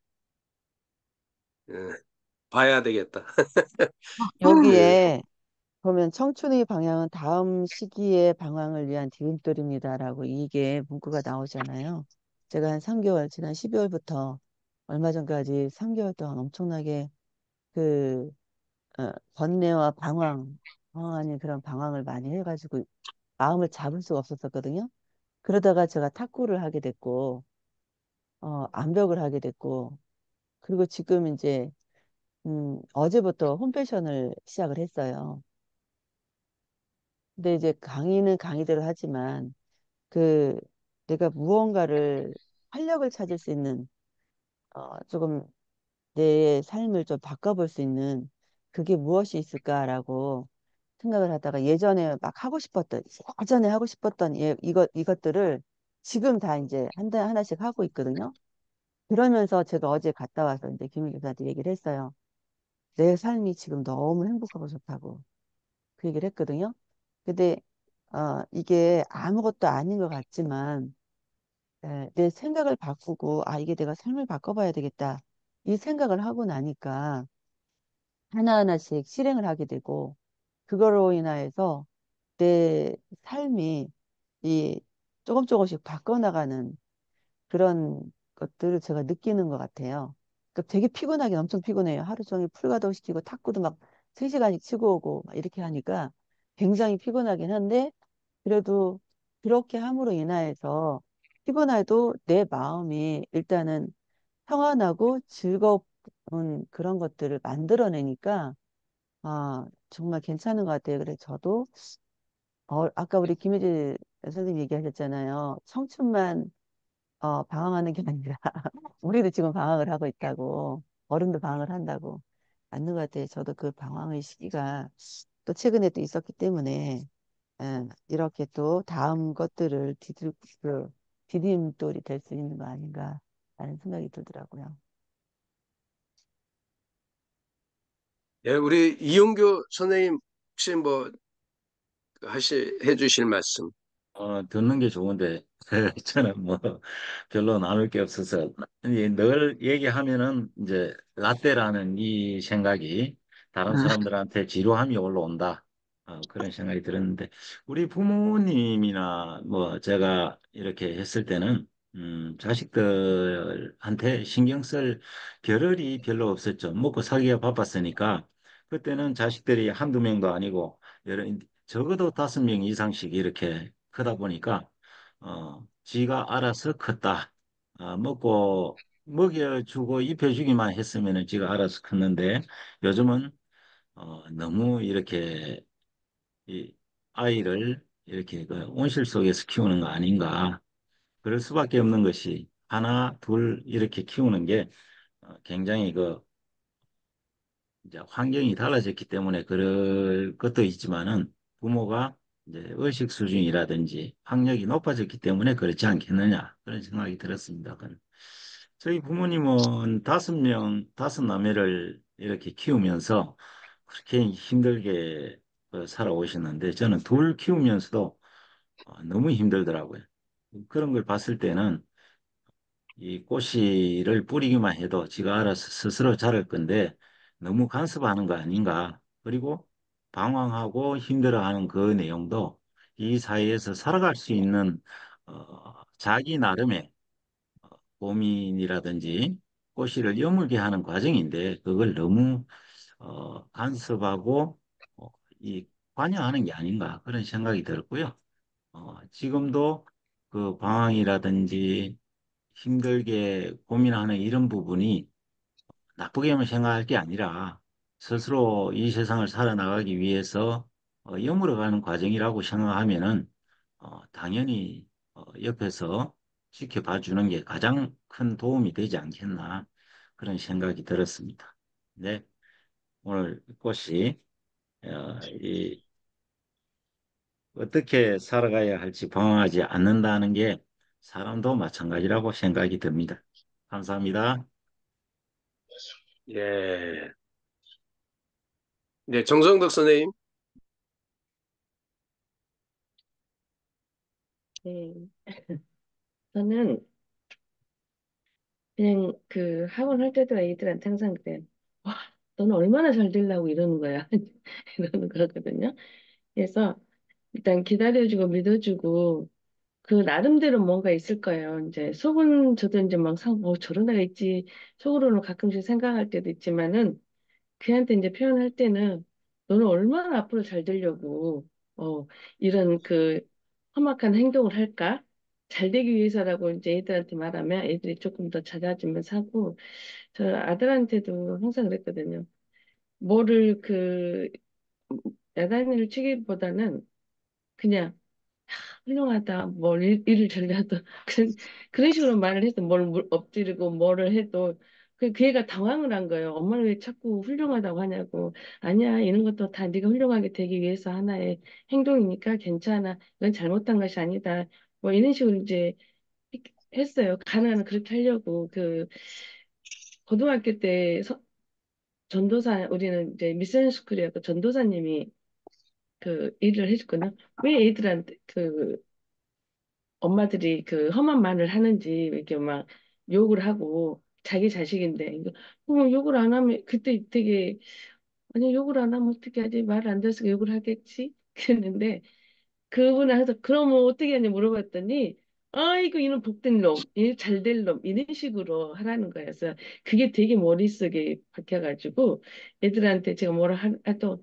예, 봐야 되겠다. 여기에 보면 청춘의 방향은 다음 시기의 방황을 위한 디딤돌입니다라고 이게 문구가 나오잖아요. 제가 한 3개월, 지난 12월부터 얼마 전까지 3개월 동안 엄청나게 그 번뇌와 방황 아닌 그런 방황을 많이 해가지고 마음을 잡을 수가 없었거든요. 그러다가 제가 탁구를 하게 됐고, 암벽을 하게 됐고, 그리고 지금 이제 어제부터 홈패션을 시작을 했어요. 근데 이제 강의는 강의대로 하지만 그 내가 무언가를 활력을 찾을 수 있는 조금 내 삶을 좀 바꿔볼 수 있는 그게 무엇이 있을까라고 생각을 하다가 예전에 막 하고 싶었던 예전에 하고 싶었던 이것들을 지금 다 이제 하나씩 하고 있거든요. 그러면서 제가 어제 갔다 와서 이제 김희 교사한테 얘기를 했어요. 내 삶이 지금 너무 행복하고 좋다고 그 얘기를 했거든요. 근데 이게 아무것도 아닌 것 같지만 내 생각을 바꾸고 아 이게 내가 삶을 바꿔봐야 되겠다 이 생각을 하고 나니까 하나하나씩 실행을 하게 되고 그거로 인하여서 내 삶이 이 조금씩 바꿔나가는 그런 것들을 제가 느끼는 것 같아요. 그러니까 되게 피곤하긴 엄청 피곤해요. 하루 종일 풀가동 시키고 탁구도 막 3시간씩 치고 오고 막 이렇게 하니까 굉장히 피곤하긴 한데 그래도 그렇게 함으로 인하여서 피곤해도 내 마음이 일단은 평안하고 즐거운 그런 것들을 만들어내니까 정말 괜찮은 것 같아요. 그래서 저도 아까 우리 김혜지 선생님 얘기하셨잖아요. 청춘만 방황하는 게 아니라 우리도 지금 방황을 하고 있다고 어른도 방황을 한다고 맞는 것 같아요. 저도 그 방황의 시기가 또 최근에 또 있었기 때문에 이렇게 또 다음 것들을 디딤돌이 될 수 있는 거 아닌가 라는 생각이 들더라고요. 예, 우리 이용규 선생님 혹시 뭐 해주실 말씀? 듣는 게 좋은데, 저는 뭐, 별로 나눌 게 없어서, 늘 얘기하면은, 이제, 라떼라는 이 생각이 다른 아, 사람들한테 지루함이 올라온다. 그런 생각이 들었는데, 우리 부모님이나 뭐, 제가 이렇게 했을 때는, 자식들한테 신경 쓸 겨를이 별로 없었죠. 먹고 살기가 바빴으니까, 그때는 자식들이 한두 명도 아니고, 적어도 5명 이상씩 이렇게 크다 보니까 지가 알아서 컸다. 먹여주고 입혀주기만 했으면 지가 알아서 컸는데 요즘은 너무 이렇게 이 아이를 이렇게 그 온실 속에서 키우는 거 아닌가. 그럴 수밖에 없는 것이 하나, 둘 이렇게 키우는 게 굉장히 그 이제 환경이 달라졌기 때문에 그럴 것도 있지만은 부모가 이제 의식 수준이라든지 학력이 높아졌기 때문에 그렇지 않겠느냐 그런 생각이 들었습니다. 저희 부모님은 5명, 5남매를 이렇게 키우면서 그렇게 힘들게 살아오셨는데 저는 둘 키우면서도 너무 힘들더라고요. 그런 걸 봤을 때는 이 꼬시를 뿌리기만 해도 지가 알아서 스스로 자랄 건데 너무 간섭하는 거 아닌가. 그리고 방황하고 힘들어하는 그 내용도 이 사회에서 살아갈 수 있는 자기 나름의 고민이라든지 꼬시를 여물게 하는 과정인데 그걸 너무 간섭하고 어, 이 관여하는 게 아닌가 그런 생각이 들었고요. 지금도 그 방황이라든지 힘들게 고민하는 이런 부분이 나쁘게만 생각할 게 아니라 스스로 이 세상을 살아나가기 위해서 여물어가는 과정이라고 생각하면은 당연히 옆에서 지켜봐 주는 게 가장 큰 도움이 되지 않겠나 그런 생각이 들었습니다. 네, 오늘 꽃이 어떻게 살아가야 할지 방황하지 않는다는 게 사람도 마찬가지라고 생각이 듭니다. 감사합니다. 예. 네, 정성덕 선생님. 네, 저는 그냥 그 학원 할 때도 애들한테 항상 그래. 와, 너는 얼마나 잘 되려고 이러는 거야. 이러는 거거든요. 그래서 일단 기다려주고 믿어주고 그 나름대로 뭔가 있을 거예요. 이제 속은 저도 이제 막 저런 애가 있지. 속으로는 가끔씩 생각할 때도 있지만은 걔한테 이제 표현할 때는 너는 얼마나 앞으로 잘 되려고 이런 그 험악한 행동을 할까? 잘 되기 위해서라고 이제 애들한테 말하면 애들이 조금 더 잦아지면서 하고 저 아들한테도 항상 그랬거든요. 뭐를 야단을 치기보다는 그냥 훌륭하다, 일을 잘해도 그런 식으로 말을 해서 엎드리고 뭐를 해도 그 애가 당황을 한 거예요. 엄마는 왜 자꾸 훌륭하다고 하냐고. 아니야, 이런 것도 다 네가 훌륭하게 되기 위해서 하나의 행동이니까 괜찮아. 이건 잘못한 것이 아니다. 뭐 이런 식으로 이제 했어요. 가능한 그렇게 하려고 고등학교 때 전도사 우리는 이제 미션 스쿨이었고 전도사님이 그 일을 해줬거든요. 왜 애들한테 엄마들이 험한 말을 하는지 이렇게 막 욕을 하고 자기 자식인데 욕을 안 하면 그때 되게 아니 욕을 안 하면 어떻게 하지 말 안 들어서 욕을 하겠지 그랬는데 그분한테 그럼 뭐 어떻게 하냐 물어봤더니 아이고 이놈 복된 놈, 이 잘될 놈 이런 식으로 하라는 거여서 그게 되게 머릿속에 박혀가지고 애들한테 제가 뭐라 하도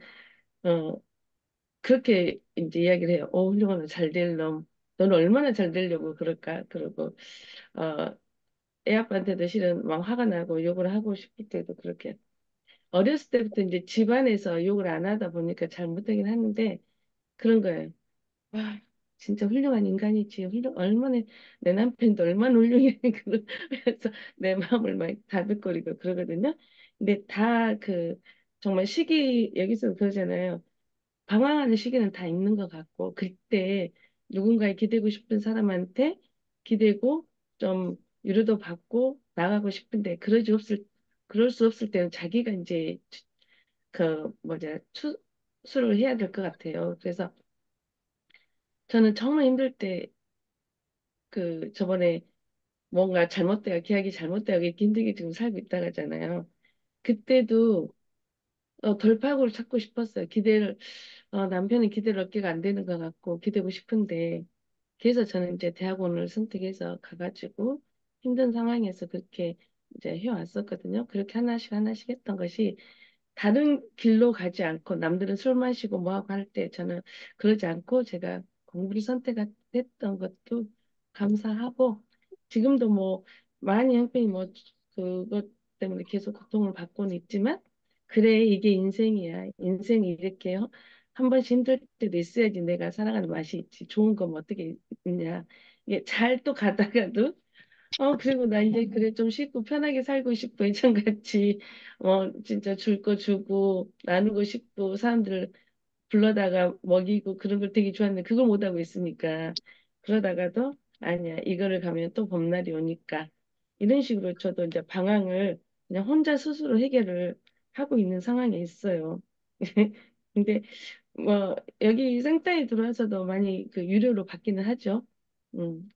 그렇게 이제 이야기를 해요. 훌륭하다, 잘 될 놈. 너는 얼마나 잘 되려고 그럴까? 그러고, 어, 애 아빠한테도 실은 막 화가 나고 욕을 하고 싶을 때도 그렇게. 어렸을 때부터 이제 집안에서 욕을 안 하다 보니까 잘못되긴 하는데, 그런 거예요. 와, 진짜 훌륭한 인간이지. 얼마나, 내 남편도 얼마나 훌륭해. 그러면서 내 마음을 막 다독거리고 그러거든요. 근데 정말 여기서 그러잖아요. 방황하는 시기는 다 있는 것 같고, 그때 누군가에 기대고 싶은 사람한테 기대고 좀 위로도 받고 나가고 싶은데, 그럴 수 없을 때는 자기가 이제 추수를 해야 될 것 같아요. 그래서 저는 정말 힘들 때, 저번에 뭔가 계약이 잘못되고 이렇게 힘들게 지금 살고 있다 하잖아요. 그때도 돌파구를 찾고 싶었어요. 남편은 기대를 얻기가 안 되는 것 같고, 기대고 싶은데, 그래서 저는 이제 대학원을 선택해서 가가지고 힘든 상황에서 그렇게 이제 해왔었거든요. 그렇게 하나씩 하나씩 했던 것이 다른 길로 가지 않고 남들은 술 마시고 뭐하고 할 때 저는 그러지 않고 제가 공부를 선택했던 것도 감사하고 지금도 뭐 많이 형편이 뭐 그것 때문에 계속 고통을 받고는 있지만 그래 이게 인생이야. 인생이 이렇게 한 번씩 힘들 때도 있어야지 내가 살아가는 맛이 있지. 좋은 건 어떻게 있냐. 이게 잘 또 가다가도 그리고 나 이제 그래 좀 쉽고 편하게 살고 싶고 예전같이 진짜 줄 거 주고 나누고 싶고 사람들 불러다가 먹이고 그런 걸 되게 좋아하는데 그걸 못하고 있으니까 그러다가도 아니야 이거를 가면 또 봄날이 오니까 이런 식으로 저도 이제 방황을 그냥 혼자 스스로 해결을 하고 있는 상황에 있어요. 근데 뭐 여기 생타에 들어와서도 많이 유료로 받기는 하죠.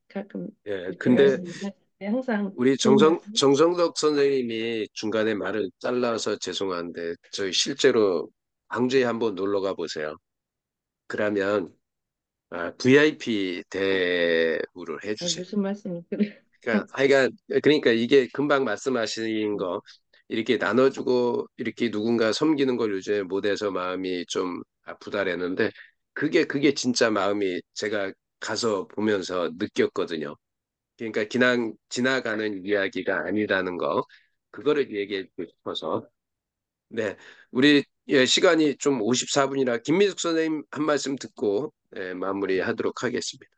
가끔 예, 이렇게 근데 말씀드리는데 항상 우리 좋은 말씀. 정성덕 선생님이 중간에 말을 잘라서 죄송한데, 저희 실제로 광주에 한번 놀러 가 보세요. 그러면 VIP 대우를 해주세요. 무슨 말씀을 그래. 그러니까 이게 금방 말씀하신 거 이렇게 나눠주고 이렇게 누군가 섬기는 걸 요즘에 못해서 마음이 좀 아프다랬는데 그게 진짜 마음이 제가 가서 보면서 느꼈거든요. 그러니까 그냥 지나가는 이야기가 아니라는 거 그거를 얘기해 주고 싶어서 네 우리 시간이 좀 54분이라 김미숙 선생님 한 말씀 듣고 마무리하도록 하겠습니다.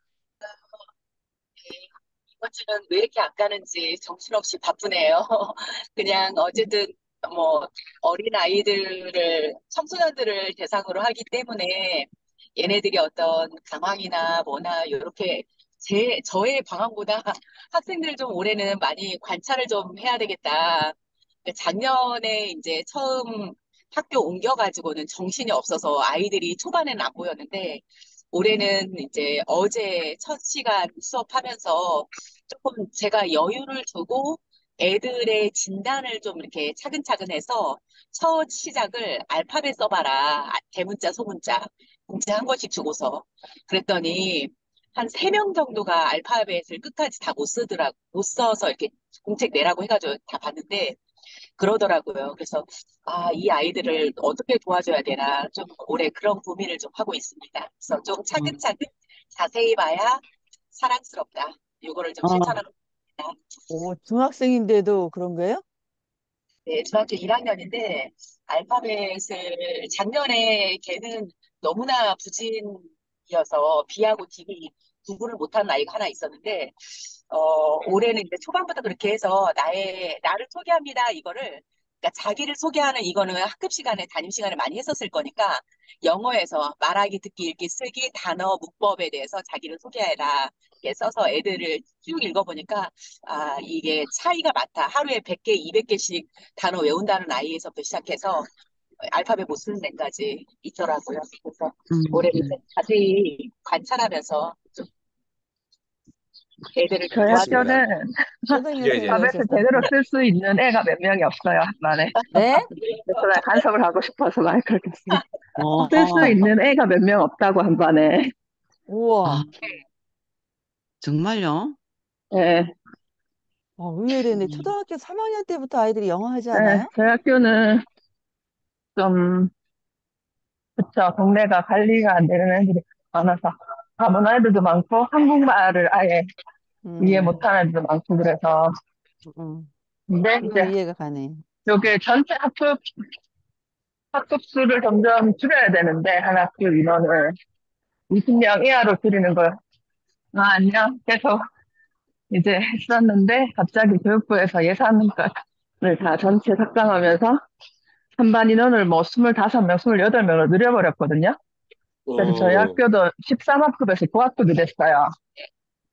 이것들은 왜 이렇게 안 가는지 정신없이 바쁘네요. 그냥 어쨌든 뭐 어린 아이들을 청소년들을 대상으로 하기 때문에 얘네들이 어떤 상황이나 뭐나 이렇게 저의 방황보다 학생들 좀 올해는 많이 관찰을 좀 해야 되겠다. 작년에 이제 처음 학교 옮겨가지고는 정신이 없어서 아이들이 초반에는 안 보였는데 올해는 이제 어제 첫 시간 수업하면서 조금 제가 여유를 두고 애들의 진단을 좀 이렇게 차근차근 해서 첫 시작을 알파벳 써봐라. 대문자, 소문자. 문제 한 권씩 주고서. 그랬더니 한 3명 정도가 알파벳을 끝까지 다 못 쓰더라고. 못 써서 이렇게 공책 내라고 해가지고 다 봤는데 그러더라고요. 그래서 이 아이들을 어떻게 도와줘야 되나 좀 올해 그런 고민을 좀 하고 있습니다. 그래서 좀 음. 차근차근 자세히 봐야 사랑스럽다. 요거를 좀 어, 실천하고 있습니다. 오, 중학생인데도 그런 거예요? 네, 중학교 1학년인데 알파벳을 작년에 걔는 너무나 부진이어서 B하고 D를 구분을 못하는 아이가 하나 있었는데 올해는 이제 초반부터 그렇게 해서 나를 소개합니다. 이거를, 그러니까 자기를 소개하는 이거는 학급 시간에, 담임 시간에 많이 했었을 거니까 영어에서 말하기, 듣기, 읽기, 쓰기, 단어, 문법에 대해서 자기를 소개해라. 이렇게 써서 애들을 쭉 읽어보니까, 이게 차이가 많다. 하루에 100개, 200개씩 단어 외운다는 아이에서부터 시작해서 알파벳 못 쓰는 애까지 있더라고요. 그래서 올해는 좀 음. 자세히 관찰하면서 좀 애들을 좀 저희 도와줘야 알겠습니다. 학교는 선생님 예, 어떻게 예. 알파벳을 배우셨어요? 제대로 쓸 수 있는 애가 몇 명이 없어요, 한 반에. 네? 그래서 나 간섭을 하고 싶어서 마이크를 켰어요. 쓸 수 어, 있는 애가 몇 명 없다고 한 반에. 아, 우와. 정말요? 예, 의외로는데 음. 초등학교 3학년 때부터 아이들이 영어 하지 예, 않아요? 저희 학교는 좀, 그쵸, 동네가 관리가 안 되는 애들이 많아서. 다문화 애들도 많고, 한국말을 아예 이해 음, 못하는 애들도 많고, 그래서. 음. 근데 그건 이제, 이해가 가네. 요게 전체 학급 수를 점점 줄여야 되는데, 한 학교 인원을 20명 이하로 줄이는 걸, 안녕. 계속 이제 했었는데, 갑자기 교육부에서 예산을 다 전체 삭감하면서, 한 반 인원을 뭐 25명, 28명으로 늘려버렸거든요. 그래서 저희 어, 학교도 13학급에서 9학급이 됐어요.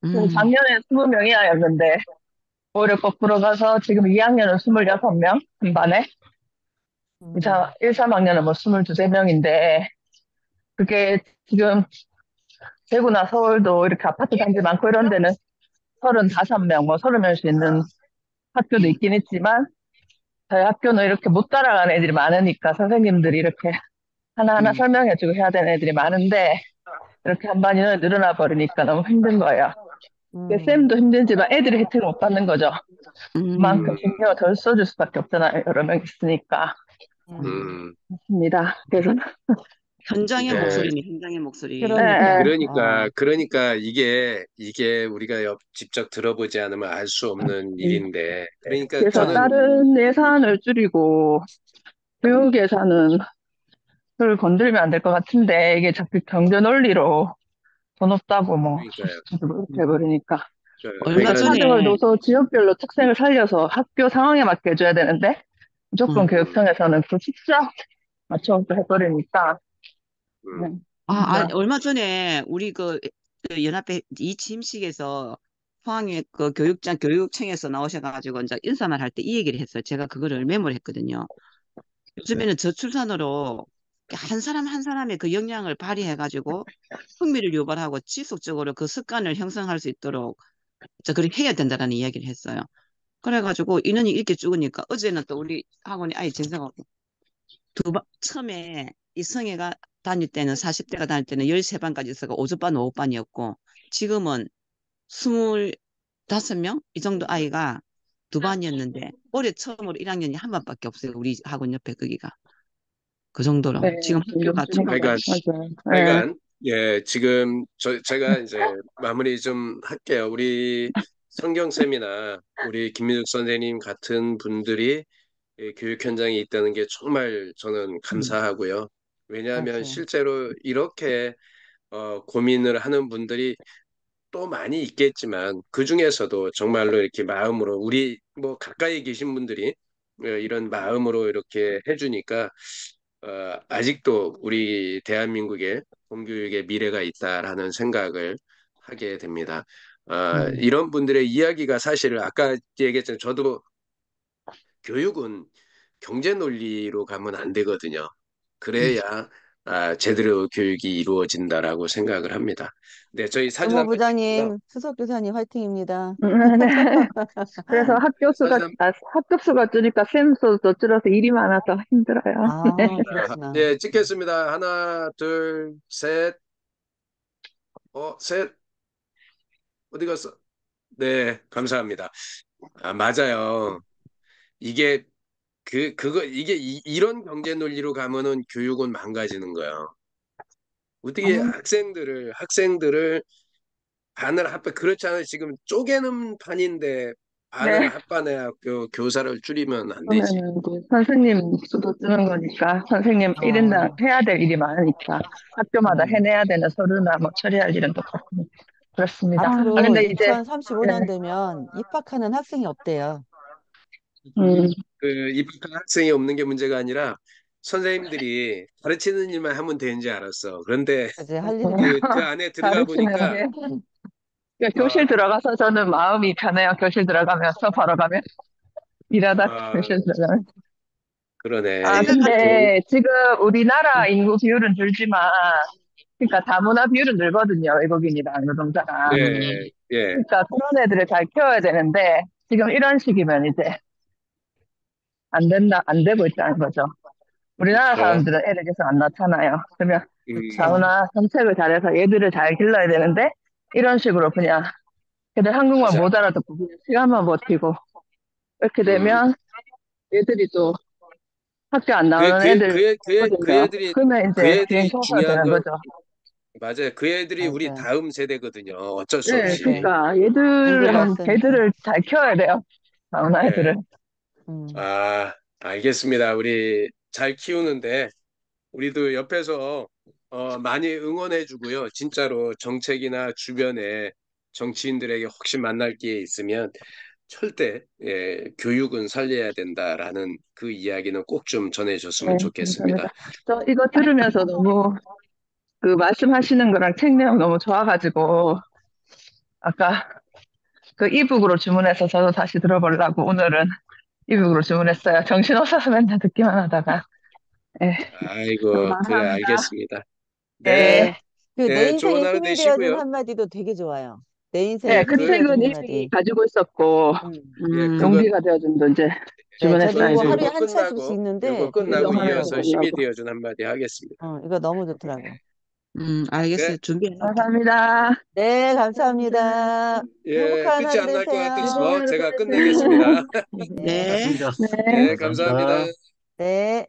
그래서 음. 작년에 20명 이하였는데, 오히려 거꾸로 가서 지금 2학년은 26명, 한 반에. 음, 1, 3학년은 뭐 22, 3명인데, 그게 지금 대구나 서울도 이렇게 아파트 단지 많고 이런 데는 35명, 뭐 30명씩 있는 학교도 있긴 있지만, 저희 학교는 이렇게 못 따라가는 애들이 많으니까 선생님들이 이렇게 하나하나 음. 설명해주고 해야 되는 애들이 많은데, 이렇게 한 반이 늘어나 버리니까 너무 힘든 거예요. 음, 쌤도 힘들지만 애들이 혜택을 못 받는 거죠. 그만큼 음. 신경을 덜 써줄 수밖에 없잖아요. 여러 명 있으니까. 음. 음, 맞습니다. 그래서, 현장의 네. 목소리네, 현장의 목소리. 예, 예. 그러니까, 그러니까 이게 우리가 직접 들어보지 않으면 알 수 없는 일인데, 그러니까 그래서 그러니까, 저는, 다른 예산을 줄이고, 교육 예산은 를 건드리면 안 될 것 같은데, 이게 자꾸 경제 논리로 돈 없다고 뭐, 그러니까요. 음. 해버리니까. 얼마 그러니까, 차등을 전에, 둬서 지역별로 특색을 살려서 학교 상황에 맞게 해줘야 되는데, 무조건 음. 교육청에서는 그 숫자 맞춰서 해버리니까, 네, 음, 진짜, 얼마 전에 우리 그 연합회 이 취임식에서 포항의 그 교육청에서 나오셔가지고 이제 인사말 할 때 이 얘기를 했어요. 제가 그거를 메모를 했거든요. 요즘에는 저출산으로 한 사람 한 사람의 그 역량을 발휘해가지고 흥미를 유발하고 지속적으로 그 습관을 형성할 수 있도록 그렇게 해야 된다라는 이야기를 했어요. 그래가지고 인원이 이렇게 죽으니까 어제는 또 우리 학원에 아예 진짜가 처음에 이성애가 다닐 때는 40대가 다닐 때는 13반까지 있어가 오전반 오후반이었고 지금은 25명 이 정도 아이가 두 반이었는데 올해 처음으로 1학년이 한 반밖에 없어요. 우리 학원 옆에 거기가. 그 정도로 네, 지금 점점 학교가 하여간, 줄이니까, 맞아요. 네, 하여간, 예, 지금 제가 이제 마무리 좀 할게요. 우리 성경쌤이나 우리 김민숙 선생님 같은 분들이 이 교육 현장에 있다는 게 정말 저는 음, 감사하고요. 왜냐하면 맞아요. 실제로 이렇게 고민을 하는 분들이 또 많이 있겠지만 그 중에서도 정말로 이렇게 마음으로 우리 뭐 가까이 계신 분들이 이런 마음으로 이렇게 해주니까 아직도 우리 대한민국의 공교육의 미래가 있다라는 생각을 하게 됩니다. 이런 분들의 이야기가 사실 아까 얘기했잖아요. 저도 교육은 경제 논리로 가면 안 되거든요. 그래야 제대로 교육이 이루어진다라고 생각을 합니다. 네, 저희 사진 한 번 찍고요. 노무부장님, 수석교사님 화이팅입니다. 네. 그래서 사진 한 학급 수가 줄니까 쌤 수도 줄어서 일이 많아서 힘들어요. 네. 그렇구나. 예, 찍겠습니다. 하나, 둘, 셋. 셋. 어디 갔어? 네, 감사합니다. 맞아요. 이게 이게 이런 경제 논리로 가면은 교육은 망가지는 거예요. 어떻게 아무, 학생들을 반을 합반 그렇지 않아요. 지금 쪼개는 판인데 반을 네. 합반해야 교사를 줄이면 안 되지. 그러면 이제 선생님 수도 주는 거니까 선생님 1인당 해야 될 일이 많으니까 학교마다 음. 해내야 되는 서류나 뭐 처리할 일은 똑같고 그렇습니다. 앞으로 근데 이제 2035년 되면 입학하는 학생이 없대요. 음, 입학한 학생이 없는 게 문제가 아니라 선생님들이 가르치는 일만 하면 되는지 알았어. 그런데 이제 할 일이 많 그 안에 들어가 가르치는 보니까 게 그러니까 교실 어, 들어가서 저는 마음이 편해요. 교실 들어가면서 바로 가면 일하다 어, 교실 들어가면. 그러네. 근데 지금 우리나라 인구 비율은 줄지만 그러니까 다문화 비율은 늘거든요. 외국인이랑 노동자랑. 예, 예. 그러니까 그런 애들을 잘 키워야 되는데 지금 이런 식이면 이제 안 되고 있다는 거죠. 우리나라 그렇죠. 사람들은 애를 계속 안 낳잖아요. 그러면 음, 다문화 정책을 잘해서 얘들을 잘 길러야 되는데 이런 식으로 그냥 걔들 한국말 맞아. 못 알아듣고 그냥 시간만 버티고 이렇게 음. 되면 얘들이 또 학교 안 그, 나오는 그, 애들 그, 그, 그 거든요. 애들이, 그러면 그 이제 비행 애들이 청소가 중요한 되는 건, 거죠. 맞아요. 그 애들이 우리 맞아요. 다음 세대거든요. 어쩔 수 네, 없이. 맞아요. 그러니까 앵글러슨. 걔들을 잘 키워야 돼요. 다문화 애들을. 예. 음. 알겠습니다. 우리 잘 키우는데, 우리도 옆에서 많이 응원해 주고요. 진짜로 정책이나 주변에 정치인들에게 혹시 만날 기회 있으면 절대 교육은 살려야 된다라는 그 이야기는 꼭 좀 전해줬으면 네, 좋겠습니다. 감사합니다. 저 이거 들으면서 너무 그 말씀하시는 거랑 책 내용 너무 좋아가지고 아까 그 이북으로 주문해서 저도 다시 들어보려고 오늘은 이북으로 주문했어요. 정신없어서 맨날 듣기만 하다가. 네, 너무 아이고, 그래, 감사합니다. 알겠습니다. 네, 네. 네, 그 내 좋은 인생에 하루 힘이 되어준 되시고요. 한마디도 되게 좋아요. 내 인생에 네, 그 힘이 그, 되어준 책은 이미 한마디. 가지고 있었고 음. 그거, 용기가 되어준도 이제 네, 저도 주문했어요. 이거 이북으로. 하루에 한 차씩 요거 읽는데 되게 끝나고 이동하면서 이어서 좋더라고요. 힘이 보려고. 되어준 한마디 하겠습니다. 이거 너무 좋더라고. 네, 알겠어요. 준비해놓을게요. 감사합니다. 네, 감사합니다. 감사합니다. 예, 행복한 끝이 하루 안 날 것 되세요. 같아서 하루 제가 보내세요. 끝내겠습니다. 네. 네. 고맙습니다. 네. 네, 감사합니다. 감사합니다. 네.